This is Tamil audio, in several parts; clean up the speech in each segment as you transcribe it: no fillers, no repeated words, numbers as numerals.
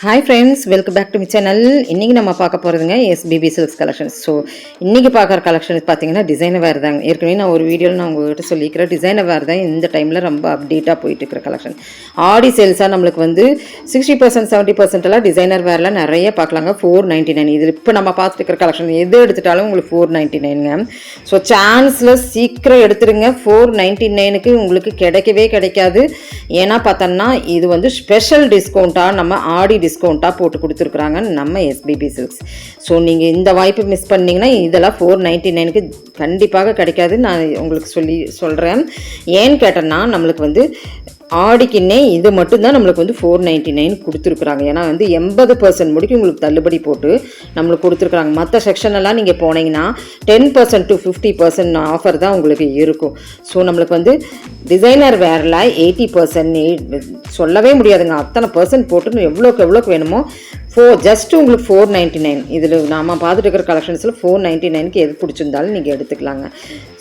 Hi friends, welcome back to my channel. இன்றைக்கி நம்ம பார்க்க போகிறதுங்க எஸ்பிபி சில்க்ஸ் கலெக்ஷன்ஸ். ஸோ இன்றைக்கி பார்க்குற கலெக்ஷன்ஸ் பார்த்தீங்கன்னா டிசைனர் வேறு தாங்க. ஏற்கனவே நான் ஒரு வீடியோவில் நான் உங்கள்கிட்ட சொல்லிக்கிறேன், டிசைனர் வேறு தான் இந்த டைமில் ரொம்ப அப்டேட்டாக போயிட்டு இருக்கிற கலெக்ஷன். ஆடி சேல்ஸாக நம்மளுக்கு வந்து 60% 70% எல்லாம் டிசைனர் வேரில் நிறைய பார்க்கலாங்க. 499 இது இப்போ நம்ம பார்த்துட்டு இருக்கிற கலெக்ஷன் எது எடுத்துட்டாலும் உங்களுக்கு 499ங்க. ஸோ சான்ஸில் சீக்கிரம் எடுத்துருங்க. 499க்கு உங்களுக்கு கிடைக்கவே கிடைக்காது. ஏன்னா பார்த்தோன்னா இது வந்து ஸ்பெஷல் டிஸ்கவுண்ட்டாக நம்ம ஆடி டிஸ்கவுண்ட்டாக போட்டு கொடுத்துருக்குறாங்க நம்ம எஸ்பிபி சில்க்ஸ். ஸோ நீங்கள் இந்த வாய்ப்பு மிஸ் பண்ணிங்கன்னா இதெல்லாம் 499க்கு கண்டிப்பாக கிடைக்காது. நான் உங்களுக்கு சொல்கிறேன். ஏன்னு கேட்டேன்னா நம்மளுக்கு வந்து ஆடிக்குன்னே இது மட்டும்தான் நம்மளுக்கு வந்து 499 கொடுத்துருக்குறாங்க. ஏன்னா வந்து 80% முடிக்கும் உங்களுக்கு தள்ளுபடி போட்டு நம்மளுக்கு கொடுத்துருக்குறாங்க. மற்ற செக்ஷனெல்லாம் நீங்கள் போனீங்கன்னா 10% to 50% ஆஃபர் தான் உங்களுக்கு இருக்கும். ஸோ நம்மளுக்கு வந்து டிசைனர் வேரில் 80% சொல்லவே முடியாதுங்க. அத்தனை பர்சன்ட் போட்டு எவ்வளோக்கு வேணுமோ ஜஸ்ட் உங்களுக்கு 499. இதில் நாம் பார்த்துட்டு இருக்கிற கலெக்ஷன்ஸில் 499க்கு எது பிடிச்சிருந்தாலும் நீங்கள் எடுத்துக்கலாங்க.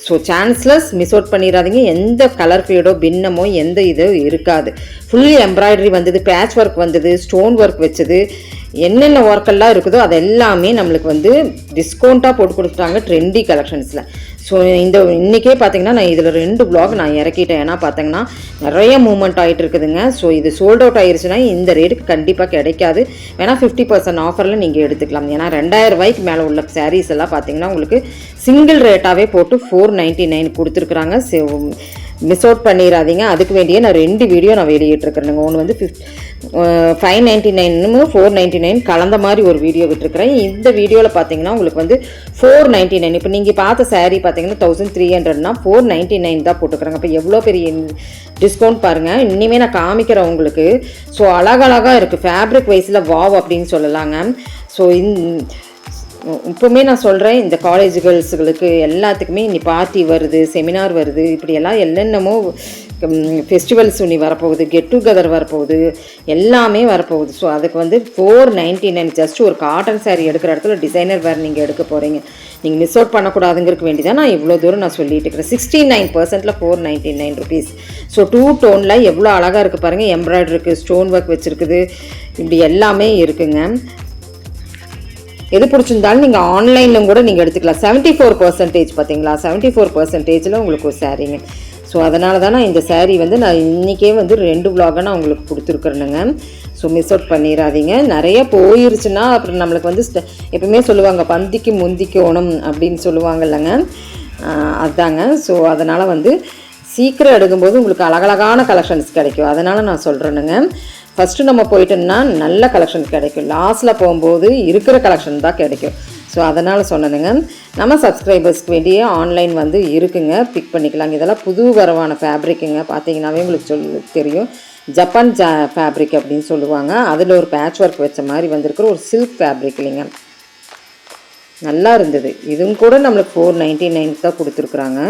ஸோ சான்ஸ்லெஸ் மிஸ் அவுட் பண்ணிடாதீங்க. எந்த கலர் ஃபேடோ பின்னமோ எந்த இதோ இருக்காது. ஃபுல்லி எம்ப்ராய்டரி வந்தது, பேட்ச் ஒர்க் வந்தது, ஸ்டோன் ஒர்க் வச்சது, என்னென்ன ஒர்க்கெல்லாம் இருக்குதோ அது எல்லாமே நம்மளுக்கு வந்து டிஸ்கவுண்ட்டாக போட்டு கொடுத்துட்டாங்க ட்ரெண்டி கலெக்ஷன்ஸில். ஸோ இன்றைக்கே பார்த்தீங்கன்னா நான் இதில் 2 vlog நான் இறக்கிட்டேன். ஏன்னா பார்த்தீங்கன்னா நிறைய மூவ்மெண்ட் ஆகிட்டு இருக்குதுங்க. ஸோ இது சோல்ட் அவுட் ஆயிடுச்சுன்னா இந்த ரேட்டுக்கு கண்டிப்பாக கிடைக்காது. வேணால் 50% ஆஃபரில் நீங்கள் எடுத்துக்கலாம். ஏன்னா 2000 ரூபாய்க்கு மேலே உள்ள சாரீஸ் எல்லாம் பார்த்தீங்கன்னா உங்களுக்கு சிங்கிள் ரேட்டாகவே போட்டு 499 கொடுத்துருக்குறாங்க. மிஸ் அவுட் பண்ணிடாதீங்க. அதுக்கு வேண்டிய நான் 2 வீடியோ நான் வெளியிட்டிருக்கிறேங்க. ஒன்று வந்து 599 499 கலந்த மாதிரி ஒரு வீடியோ விட்டுருக்குறேன். இந்த வீடியோவில் பார்த்தீங்கன்னா உங்களுக்கு வந்து 499. இப்போ நீங்கள் பார்த்த சாரீ பார்த்தீங்கன்னா 1300னா 499 தான் போட்டுக்கிறேங்க. இப்போ எவ்வளோ பெரிய டிஸ்கவுண்ட் பாருங்கள். இனிமேல் நான் காமிக்கிறேன் உங்களுக்கு. ஸோ அழகழகாக இருக்குது. ஃபேப்ரிக் வைஸில் வாவ் அப்படின்னு சொல்லலாங்க. ஸோ இப்போவுமே நான் சொல்கிறேன், இந்த காலேஜ் கேர்ள்ஸுகளுக்கு எல்லாத்துக்குமே இனி பார்ட்டி வருது, செமினார் வருது, இப்படியெல்லாம் என்னென்னமோ ஃபெஸ்டிவல்ஸ் இனி வரப்போகுது, கெட் டுகெதர் வரப்போகுது, எல்லாமே வரப்போகுது. ஸோ அதுக்கு வந்து 499 ஜஸ்ட் ஒரு காட்டன் சாரீ எடுக்கிற இடத்துல டிசைனர் வேறு நீங்கள் எடுக்க போகிறீங்க. நீங்கள் மிஸ் அவுட் பண்ணக்கூடாதுங்கிறதுக்கு வேண்டி தான் நான் இவ்வளோ தூரம் நான் சொல்லிட்டு இருக்கிறேன். 69%ல் 499 ருபீஸ். ஸோ 2 டோனில் எவ்வளோ அழகாக இருக்குது பாருங்கள். எம்ப்ராய்டரி இருக்குது, ஸ்டோன் ஒர்க் வச்சுருக்குது, இப்படி எல்லாமே இருக்குங்க. எது பிடிச்சிருந்தாலும் நீங்கள் ஆன்லைனில் கூட நீங்கள் எடுத்துக்கலாம். 74% பார்த்தீங்களா, 74%ல் உங்களுக்கு ஒரு சாரீங்க. ஸோ அதனால தான் நான் இந்த சாரீ வந்து நான் இன்றைக்கே வந்து 2 vlog நான் உங்களுக்கு கொடுத்துருக்குறேனுங்க. ஸோ மிஸ் அவுட் பண்ணிடாதீங்க. நிறைய போயிருச்சுன்னா அப்புறம் நம்மளுக்கு வந்து எப்பவுமே சொல்லுவாங்க பந்திக்கு முந்திக்கோணும் அப்படின்னு சொல்லுவாங்க இல்லைங்க, அதுதாங்க. ஸோ அதனால் வந்து சீக்கிரம் எடுக்கும்போது உங்களுக்கு அழகழகான கலெக்ஷன்ஸ் கிடைக்கும். அதனால் நான் சொல்கிறேனுங்க. ஃபஸ்ட்டு நம்ம போயிட்டோம்னா நல்ல கலெக்ஷன் கிடைக்கும். லாஸ்ட்டில் போகும்போது இருக்கிற கலெக்ஷன் தான் கிடைக்கும். ஸோ அதனால் சொன்னதுங்க. நம்ம சப்ஸ்கிரைபர்ஸ்க்கு வேண்டிய ஆன்லைன் வந்து இருக்குங்க, பிக் பண்ணிக்கலாங்க. இதெல்லாம் புது வரவான ஃபேப்ரிக்குங்க. பார்த்தீங்கன்னாவே உங்களுக்கு தெரியும். ஜப்பான் ஃபேப்ரிக் அப்படின்னு சொல்லுவாங்க. அதில் ஒரு பேட்ச் ஒர்க் வச்ச மாதிரி வந்திருக்கிற ஒரு சில்க் ஃபேப்ரிக் இல்லைங்க, நல்லா இருந்தது. இதுவும் கூட நம்மளுக்கு 499 தான் கொடுத்துருக்குறாங்க.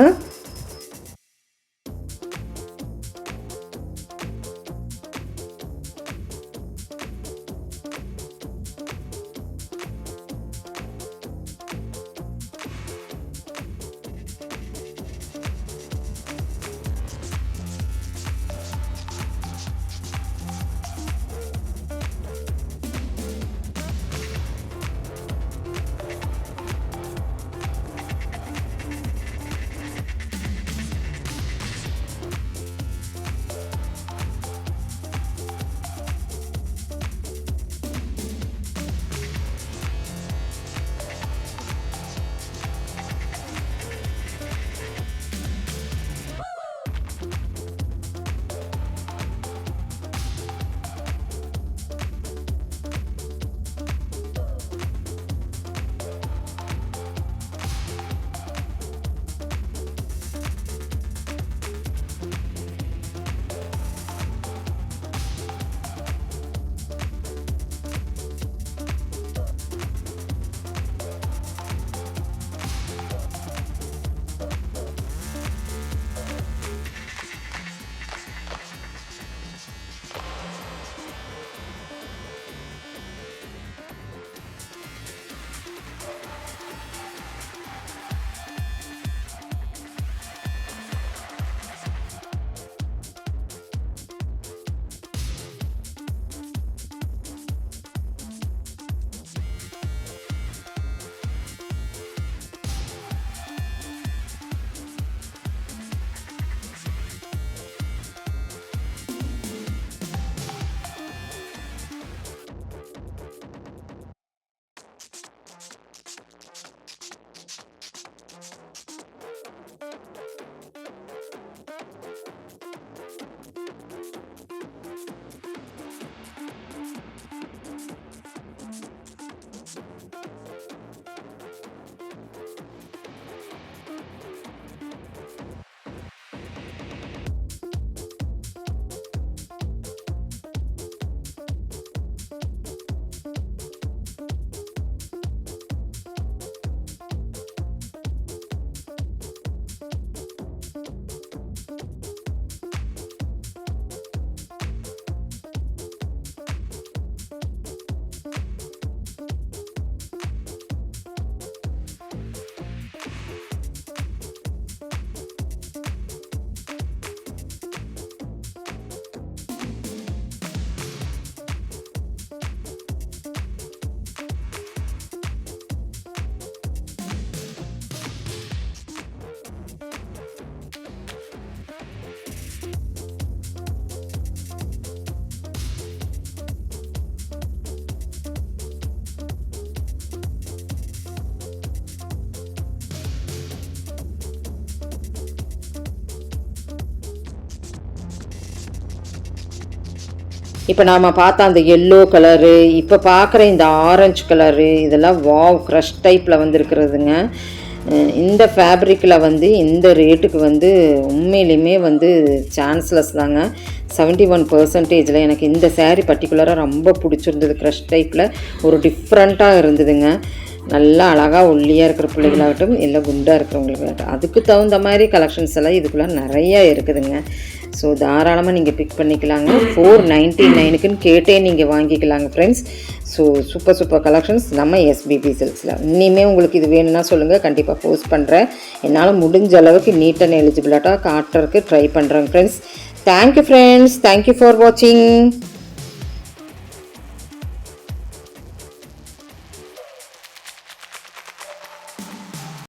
இப்போ நாம் பார்த்த அந்த எல்லோ கலரு, இப்போ பார்க்குற இந்த ஆரஞ்சு கலரு, இதெல்லாம் வாவ் க்ரஷ் டைப்பில் வந்துருக்கிறதுங்க. இந்த ஃபேப்ரிக்கில் வந்து இந்த ரேட்டுக்கு வந்து உண்மையிலுமே வந்து சான்ஸ்லெஸ் தாங்க. 71% எனக்கு இந்த சேரீ பர்டிகுலராக ரொம்ப பிடிச்சிருந்தது. க்ரஷ் டைப்பில் ஒரு டிஃப்ரெண்ட்டாக இருந்ததுங்க. நல்லா அழகாக ஒல்லியாக இருக்கிற பிள்ளைகளாகட்டும், இல்லை குண்டாக இருக்கிறவங்களுக்காகட்டும், அதுக்கு தகுந்த மாதிரி கலெக்ஷன்ஸ் எல்லாம் இதுக்குள்ளே நிறையா இருக்குதுங்க. ஸோ தாராளமாக நீங்கள் பிக் பண்ணிக்கலாங்க. 499க்குன்னு கேட்டே நீங்கள் வாங்கிக்கலாங்க ஃப்ரெண்ட்ஸ். ஸோ சூப்பர் கலெக்ஷன்ஸ் நம்ம எஸ்பிபி சில்க்ஸில். இனிமே உங்களுக்கு இது வேணும்னா சொல்லுங்கள், கண்டிப்பாக போஸ்ட் பண்ணுறேன். என்னால் முடிஞ்ச அளவுக்கு நீட் அண்ட் எலிஜிபிளாக காட்டுறதுக்கு ட்ரை பண்ணுறேன் friends. Thank you friends, thank you for வாட்சிங்.